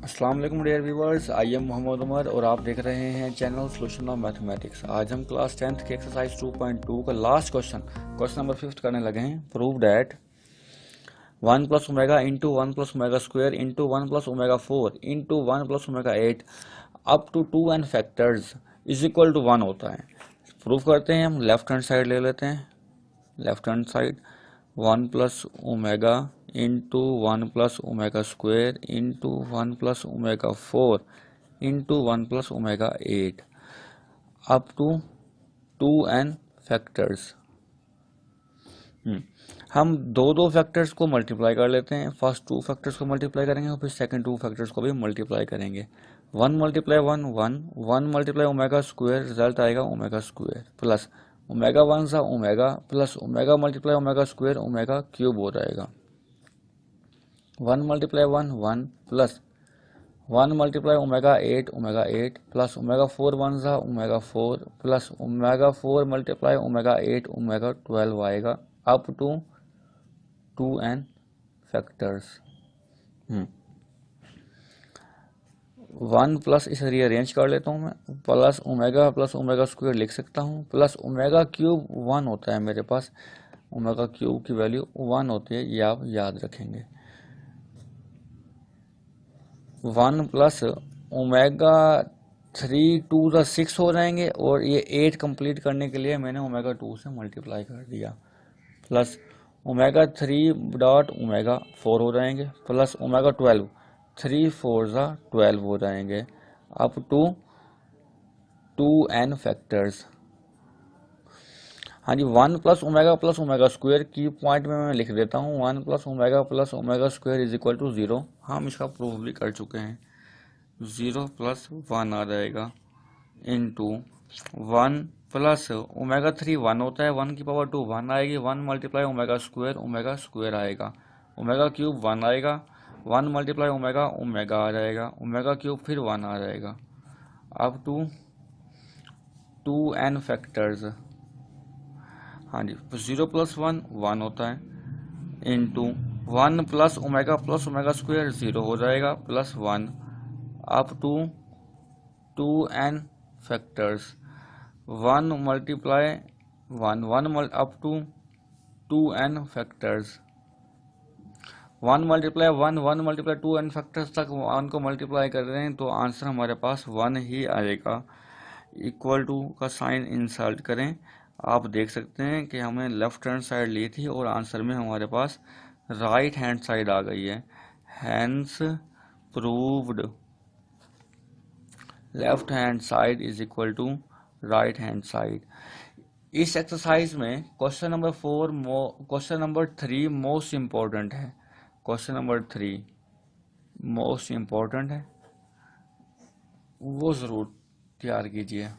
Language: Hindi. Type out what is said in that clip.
अस्सलाम वालेकुम dear viewers, I am Mohammad Umar और आप देख रहे हैं चैनल सोल्यूशन ऑफ मैथमेटिक्स। आज हम क्लास 10th के एक्सरसाइज 2.2 का लास्ट क्वेश्चन नंबर 5 करने लगे हैं। Prove that 1 plus omega into 1 plus omega square into 1 plus omega 4 into 1 plus omega 8 up to 2 N factors is equal to 1 होता है। प्रूव करते हैं। हम लेफ्ट हैंड साइड ले लेते हैं। Left hand side 1 plus omega into 1 plus omega square into 1 plus omega 4 into 1 plus omega 8 up to 2n factors. हम दो फैक्टर्स को मल्टीप्लाई कर लेते हैं। फर्स्ट 2 फैक्टर्स को मल्टीप्लाई करेंगे और फिर सेकंड 2 फैक्टर्स को भी मल्टीप्लाई करेंगे। 1 multiply 1 1 1 multiply omega square, result आएगा ओमेगा स्क्वायर प्लस ओमेगा 1 सा omega plus omega multiply omega square omega cube हो जाएगा। 1 multiply 1 1 plus 1 multiply omega 8 plus omega 4 1 सा omega 4 plus omega 4 multiply omega 8 omega 12 आएगा up to 2n factors. 1 plus इसे रीअरेंज कर लेता हूँ मैं, प्लस ओमेगा स्क्वायर लिख सकता हूँ, प्लस ओमेगा क्यूब 1 होता है मेरे पास। ओमेगा क्यूब की वैल्यू 1 होती है, ये आप याद रखेंगे। 1 प्लस ओमेगा 3 2 ज़ा 6 हो जाएंगे और ये 8 कंप्लीट करने के लिए मैंने ओमेगा 2 से मल्टीप्लाई कर दिया, प्लस ओमेगा 3 डॉट ओमेगा 4 हो जाएंगे, प्लस ओमेगा 12 3 4 ज़ा 12 हो जाएंगे अप टू 2n फैक्टर्स। हाँ जी, 1 प्लस ओमेगा स्क्वायर की पॉइंट में मैं लिख देता हूँ 1 plus omega square is equal to 0। हम इसका प्रूफ भी कर चुके हैं। 0 प्लस 1 आ जाएगा इंटू 1 प्लस ओमेगा 3 1 होता है, 1 की पावर 2 1 आएगी, 1 मल्टीप्लाई ओमेगा स्क्वायर आएगा, ओमेगा क्यूब 1 आएगा, 1 मल्टीप्लाई ओमेगा ओमेगा आ जाएगा, ओमेगा क्यूब फिर 1 आ जाएगा अप टू 2n फैक्टर्स। हाँ जी, 0 प्लस 1 1 होता है इंटू 1 प्लस ओमेगा स्क्वायर 0 हो जाएगा plus 1 up to 2n factors. 1 multiply 1 up to 2n factors. 1 multiply 1 multiply 2n factors तक 1 को मल्टीप्लाई कर रहे हैं तो आंसर हमारे पास 1 ही आएगा। इक्वल टू का साइन इंसर्ट करें। आप देख सकते हैं कि हमने लेफ्ट हैंड साइड ली थी और आंसर में हमारे पास राइट हैंड साइड आ गई है। Hence proved left hand side is equal to right hand side. इस एक्सरसाइज में क्वेश्चन नंबर 3 मोस्ट इम्पोर्टेंट है। क्वेश्चन नंबर 3 मोस्ट इम्पोर्टेंट है, वो ज़रूर तैयार कीजिए।